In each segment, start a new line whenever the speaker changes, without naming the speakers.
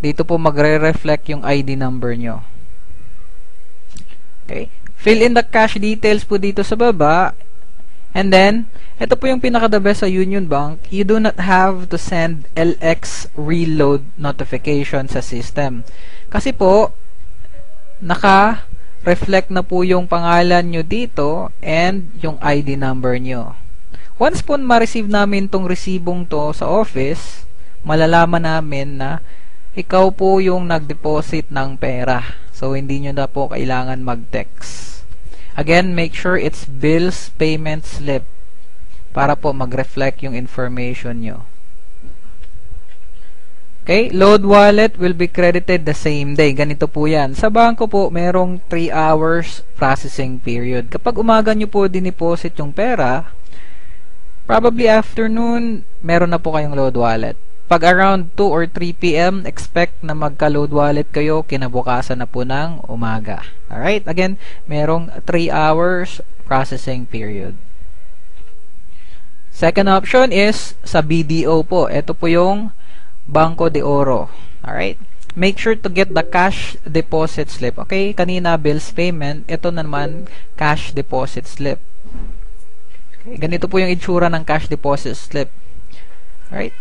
dito po magre-reflect yung ID number nyo. Okay? Fill in the cash details po dito sa baba. And then, ito po yung pinaka-the best sa Union Bank. You do not have to send LX reload notification sa system. Kasi po, naka-reflect na po yung pangalan nyo dito and yung ID number nyo. Once po ma-receive namin tong resibong to sa office, malalaman namin na ikaw po yung nag-deposit ng pera. So, hindi nyo na po kailangan mag-text. Again, make sure it's bills payment slip para po mag-reflect yung information nyo. Okay, load wallet will be credited the same day. Ganito po yan. Sa bangko po, merong 3 hours processing period. Kapag umaga nyo po diniposit yung pera, probably afternoon, meron na po kayong load wallet. Pag around 2 or 3 p.m., expect na magka-load wallet kayo kinabukasan na po ng umaga. Alright? Again, merong 3 hours processing period. Second option is sa BDO po. Ito po yung Banco de Oro. Alright? Make sure to get the cash deposit slip. Okay? Kanina, bills payment. Ito naman, cash deposit slip. Okay? Ganito po yung itsura ng cash deposit slip. Alright?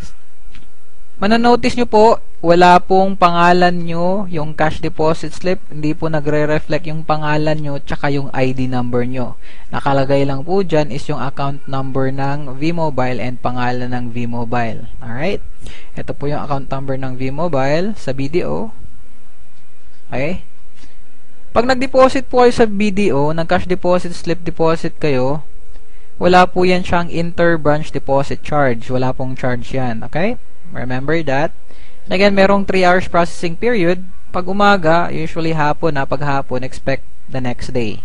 Mananotice nyo po, wala pong pangalan nyo, yung cash deposit slip, hindi po nagre-reflect yung pangalan nyo, tsaka yung ID number nyo. Nakalagay lang po dyan is yung account number ng V-Mobile and pangalan ng V-Mobile. Alright? Ito po yung account number ng V-Mobile sa BDO. Okay? Pag nag-deposit po kayo sa BDO, nag-cash deposit slip deposit kayo, wala po yan siyang inter-branch deposit charge. Wala pong charge yan. Okay? Remember that. And again, merong 3 hours processing period. Pag umaga, usually hapon na. Pag hapon, expect the next day.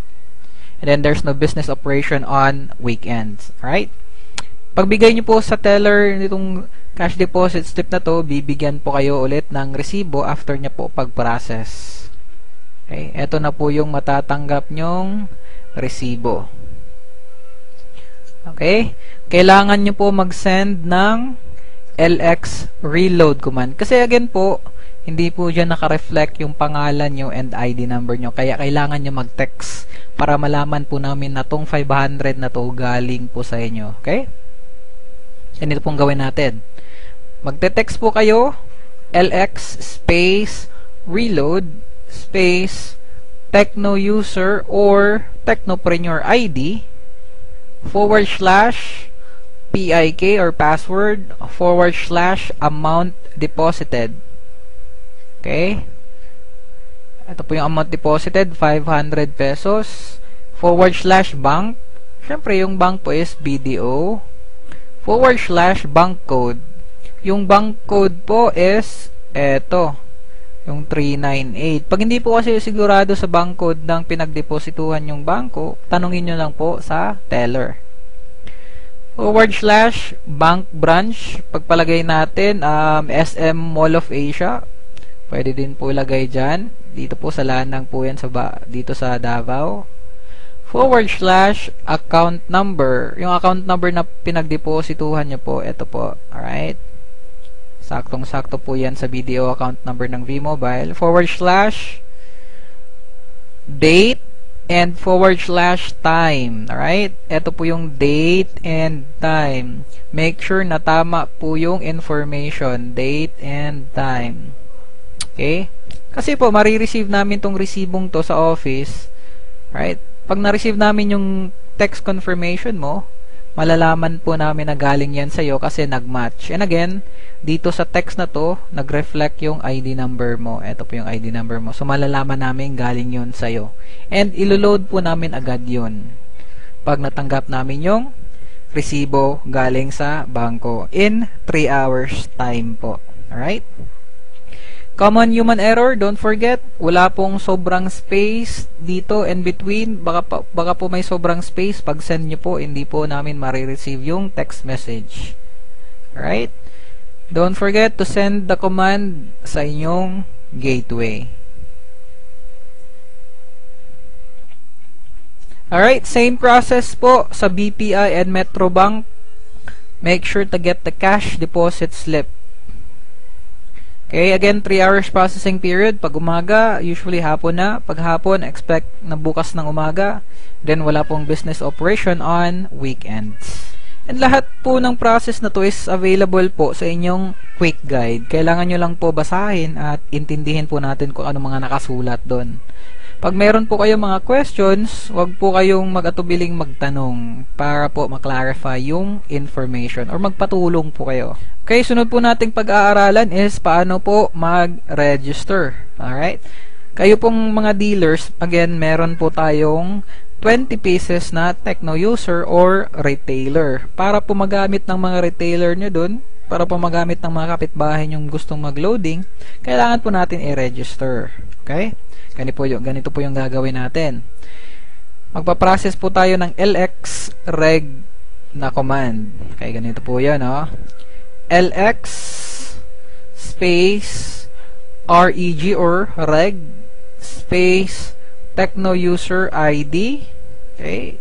And then, there's no business operation on weekends. Alright? Pagbigay nyo po sa teller nitong cash deposit slip na to, bibigyan po kayo ulit ng resibo after nya po pag-process. Okay? Ito na po yung matatanggap nyong resibo. Okay? Kailangan nyo po mag-send ng LX reload command. Kasi again po, hindi po dyan naka-reflect yung pangalan nyo and ID number nyo. Kaya kailangan nyo mag-text para malaman po namin na tong 500 na to galing po sa inyo. Okay? And ito pong gawin natin. Magte-text po kayo, LX space reload space techno user or technopreneur ID / PIK or password / amount deposited. Okay? Ito po yung amount deposited, 500 pesos. / bank. Siyempre, yung bank po is BDO. / bank code. Yung bank code po is eto. Yung 398. Pag hindi po kasi sigurado sa bank code ng pinagdeposituhan yung bangko, tanungin nyo lang po sa teller. / bank branch, pagpalagay natin SM Mall of Asia, pwede din po ilagay dyan, dito po sa Lanang po yan dito sa Davao. / account number, yung account number na pinagdeposituhan nyo po, ito po. Alright, saktong sakto po yan sa BDO account number ng V-Mobile. / date and / time. Alright? Ito po yung date and time. Make sure na tama po yung information. Date and time. Okay? Kasi po, marireceive namin tong resibong to sa office. Right? Pag na-receive namin yung text confirmation mo, malalaman po namin na galing yan sa'yo kasi nag-match. And again, dito sa text na to, nag-reflect yung ID number mo. Ito po yung ID number mo. So, malalaman namin galing yun sa'yo. And, ilo-load po namin agad yun pag natanggap namin yung resibo galing sa bangko in 3 hours time po. Alright? Common human error, don't forget, wala pong sobrang space dito and between. Baka po may sobrang space. Pag send nyo po, hindi po namin marireceive yung text message. Alright? Don't forget to send the command sa inyong gateway. Alright, same process po sa BPI and Metrobank. Make sure to get the cash deposit slip. Okay, again, 3 hours processing period. Pag umaga, usually hapon na. Pag hapon, expect na bukas ng umaga. Then, wala pong business operation on weekends. And lahat po ng process na to is available po sa inyong quick guide. Kailangan nyo lang po basahin at intindihin po natin kung ano mga nakasulat doon. Pag meron po kayong mga questions, wag po kayong mag-atubiling magtanong para po maklarify yung information or magpatulong po kayo. Okay, sunod po nating pag-aaralan is paano po mag-register. Alright? Kayo pong mga dealers, again, meron po tayong 20 pieces na techno user or retailer. Para po magamit ng mga retailer nyo dun, para po magamit ng mga kapitbahay nyong gustong mag-loading, kailangan po natin i-register. Okay? Ganito po yung gagawin natin. Magpa-process po tayo ng LX reg na command. Okay, ganito po yan, oh. LX space reg or reg space techno user ID. Okay?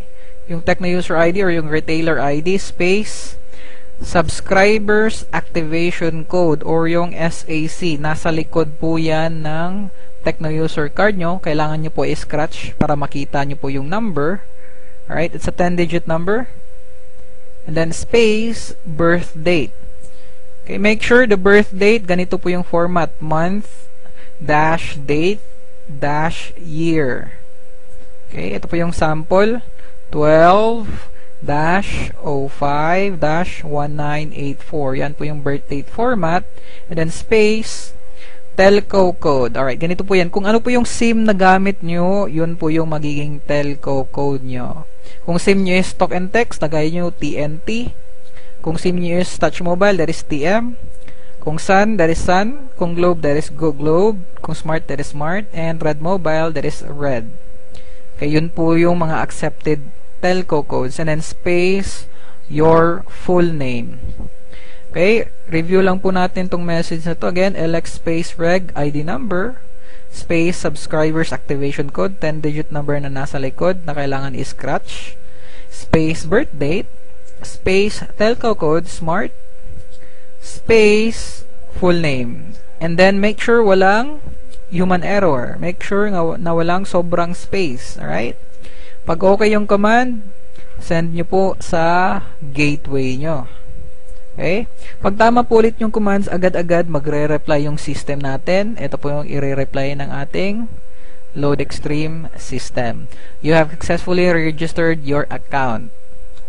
Yung techno user ID or yung retailer ID space subscribers activation code or yung SAC. Nasa likod po yan ng techno user card nyo. Kailangan nyo po i-scratch para makita nyo po yung number. Alright? It's a 10-digit number. And then space birth date. Okay, make sure the birth date, ganito po yung format, month, dash, date, dash, year. Okay, ito po yung sample, 12-05-1984. Yan po yung birth date format. And then space, telco code. Alright, ganito po yan. Kung ano po yung SIM na gamit nyo, yun po yung magiging telco code nyo. Kung SIM nyo is talk and text, tagay nyo TNT. Kung SIM nyo is touch mobile, that is TM. Kung Sun, that is Sun. Kung Globe, that is Go Globe. Kung Smart, that is Smart. And Red Mobile, that is Red. Okay, yun po yung mga accepted telco codes. And then space, your full name. Okay, review lang po natin tong message na to. Again, LX space reg ID number space subscribers activation code, 10-digit number na nasa likod na kailangan i-scratch. Space birth date space telco code smart space full name, and then make sure walang human error, make sure na walang sobrang space. Alright, pag okay yung command, send nyo po sa gateway nyo. Okay, pag tama po ulit yung commands, agad-agad magre-reply yung system natin. Ito po yung i-reply ng ating LoadExtreme system. You have successfully registered your account.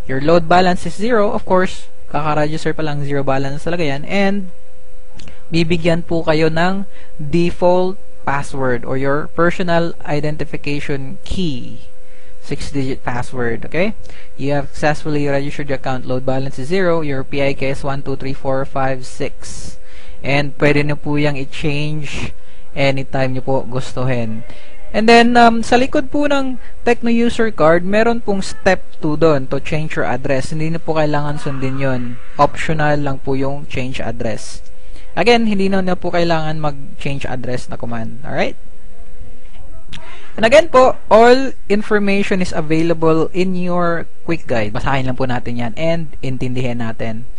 Your load balance is 0. Of course, kaka-register pa lang, 0 balance talaga yan. And, bibigyan po kayo ng default password or your personal identification key. 6-digit password. Okay? You have successfully registered your account. Load balance is 0. Your PIK is 1, 2, 3, 4, 5, 6. And, pwede nyo po yung i-change anytime nyo po gustuhin. And then, sa likod po ng Techno User Card, meron pong step 2 doon to change your address. Hindi na po kailangan sundin yon. Optional lang po yung change address. Again, hindi na po kailangan mag-change address na command. Alright? And again po, all information is available in your quick guide. Basahin lang po natin yan and intindihin natin.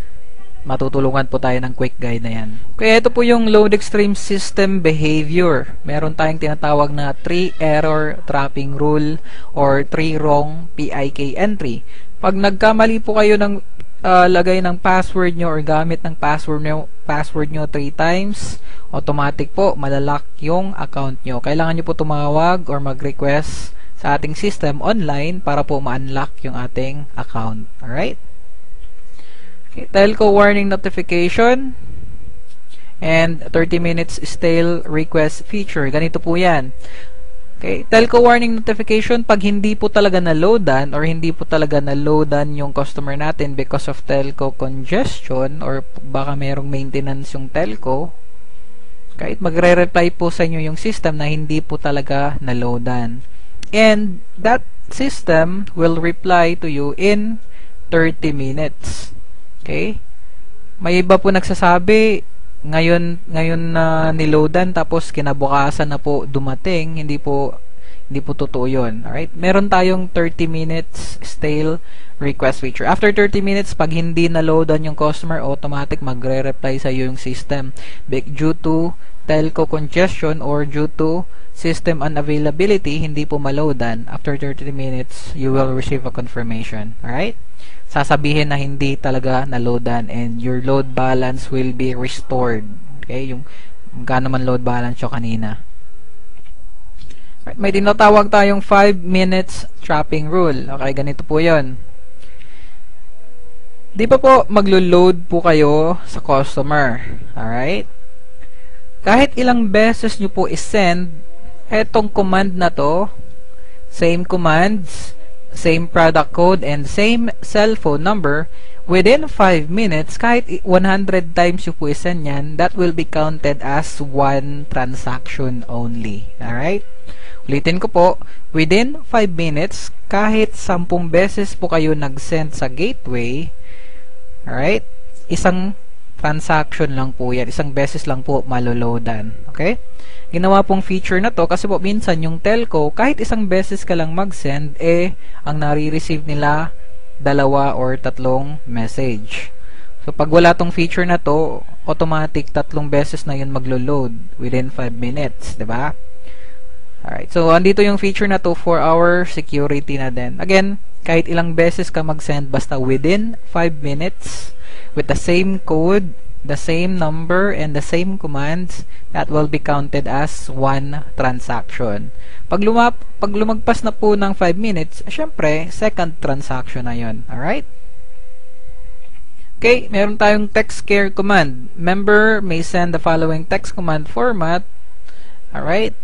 Matutulungan po tayo ng quick guide na yan. Kaya ito po yung LoadExtreme system behavior. Meron tayong tinatawag na 3 error trapping rule or 3 wrong PIK entry. Pag nagkamali po kayo ng lagay ng password nyo or gamit ng password nyo 3 times, automatic po malalock yung account nyo. Kailangan nyo po tumawag or mag-request sa ating system online para po ma-unlock yung ating account. Alright? Okay, telco warning notification and 30 minutes stale request feature. Ganito po yan. Okay, telco warning notification, pag hindi po talaga na-loadan or hindi po talaga na-loadan yung customer natin because of telco congestion or baka mayroong maintenance yung telco, kahit magre-reply po sa inyo yung system na hindi po talaga na-loadan. And that system will reply to you in 30 minutes. Okay? May iba po nagsasabi, ngayon na niloadan tapos kinabukasan na po dumating, hindi po Hindi po totoo yun. Alright? Meron tayong 30 minutes stale request feature. After 30 minutes, pag hindi na-loadan yung customer, automatic magre-reply sa iyo yung system. Due to telco congestion or due to system unavailability, hindi po ma-loadan. After 30 minutes, you will receive a confirmation. Alright? Sasabihin na hindi talaga na-loadan and your load balance will be restored. Okay? Yung magkano man load balance yung kanina. Right, may tinatawag tayong 5 minutes trapping rule. Okay, ganito po yun. Di pa po maglo-load po kayo sa customer. Alright? Kahit ilang beses nyo po isend etong command na to, same commands, same product code, and same cellphone number, within 5 minutes, kahit 100 times nyo po isend yan, that will be counted as one transaction only. Alright? Ulitin ko po, within 5 minutes, kahit 10 beses po kayo nag-send sa gateway, alright, isang transaction lang po yan. Isang beses lang po maloloadan. Okay? Ginawa pong feature na to kasi po minsan yung telco, kahit isang beses ka lang mag-send, ang nare-receive nila 2 or 3 message. So, pag wala tong feature na to, automatic 3 beses na yun maglo-load within 5 minutes. Diba? Alright, so andito yung feature na to for our security na din. Again, kahit ilang beses ka mag-send, basta within 5 minutes, with the same code, the same number, and the same commands, that will be counted as one transaction. Pag lumagpas na po ng 5 minutes, syempre, second transaction na yun. Alright? Okay, meron tayong text care command. Member may send the following text command format. Alright?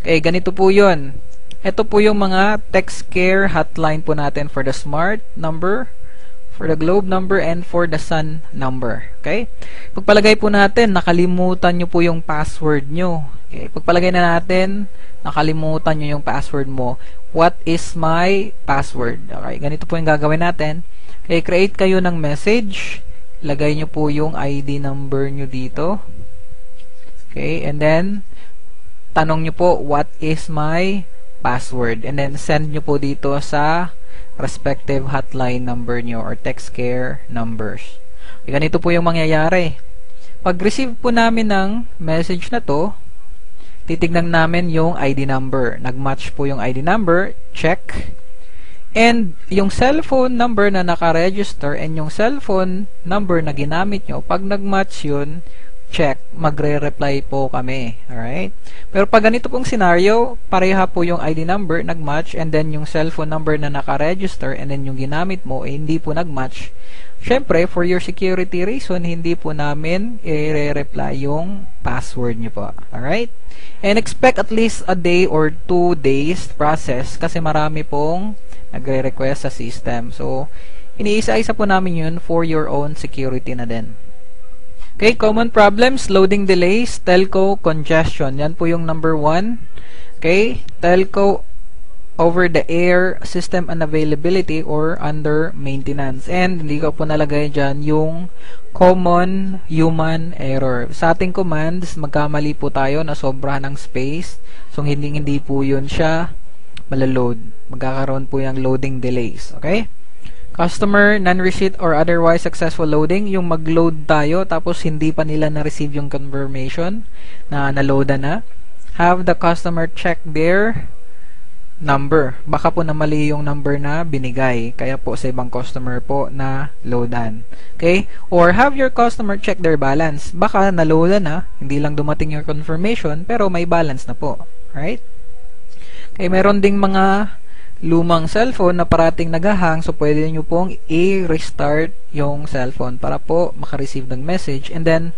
Okay, ganito po yun. Ito po yung mga text care hotline po natin for the smart number, for the globe number, and for the sun number. Okay? Pagpalagay po natin, nakalimutan nyo po yung password nyo. Okay? Pagpalagay na natin, nakalimutan nyo yung password mo. What is my password? Okay, ganito po yung gagawin natin. Okay, create kayo ng message. Lagay nyo po yung ID number nyo dito. Okay, and then, tanong nyo po, what is my password? And then, send nyo po dito sa respective hotline number nyo or text care numbers. Okay, ganito po yung mangyayari. Pag-receive po namin ng message na to, titignan namin yung ID number. Nag-match po yung ID number, check. And yung cellphone number na naka-register and yung cellphone number na ginamit nyo, pag nag-match yun, check, magre-reply po kami. Alright? Pero pag ganito pong scenario, pareha po yung ID number, nag-match, and then yung cellphone number na naka-register, and then yung ginamit mo, hindi po nag-match. Syempre, for your security reason, hindi po namin i-reply yung password nyo po. Alright? And expect at least a day or 2 days process kasi marami pong nagre-request sa system. So, iniisa-isa po namin yun for your own security na din. Okay, common problems, loading delays, telco congestion. Yan po yung number 1. Okay, telco over the air system unavailability or under maintenance. And hindi ko po nalagay dyan yung common human error. Sa ating commands, magkamali po tayo na sobra ng space. So, hindi po yun siya malaload. Magkakaroon po yung loading delays. Okay? Customer, non-receipt or otherwise successful loading, yung mag-load tayo tapos hindi pa nila na-receive yung confirmation na na-loadan na. Have the customer check their number. Baka po na mali yung number na binigay. Kaya po sa ibang customer po na loadan. Okay? Or have your customer check their balance. Baka na-loadan na, hindi lang dumating yung confirmation, pero may balance na po. Right? Okay, meron ding mga lumang cellphone na parating nagahang, so pwede nyo pong i-restart yung cellphone para po makareceive ng message, and then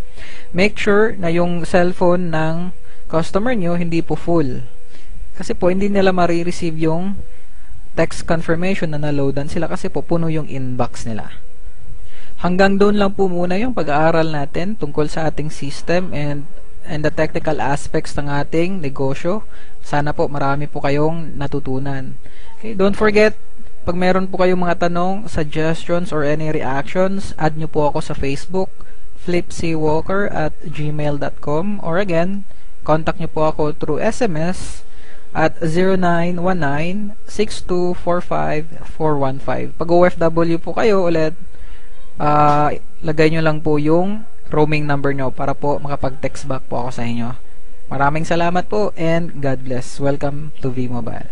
make sure na yung cellphone ng customer nyo hindi po full kasi po hindi nila ma-receive yung text confirmation na na-loadan sila kasi po puno yung inbox nila. Hanggang doon lang po muna yung pag-aaral natin tungkol sa ating system and the technical aspects ng ating negosyo. Sana po marami po kayong natutunan. Okay, don't forget, pag meron po kayong mga tanong, suggestions, or any reactions, add nyo po ako sa Facebook, flipcwalker@gmail.com, or again, contact nyo po ako through SMS at 0919-6245-415. Pag OFW po kayo ulit, lagay nyo lang po yung roaming number nyo para po makapag-text back po ako sa inyo. Maraming salamat po and God bless. Welcome to V-Mobile.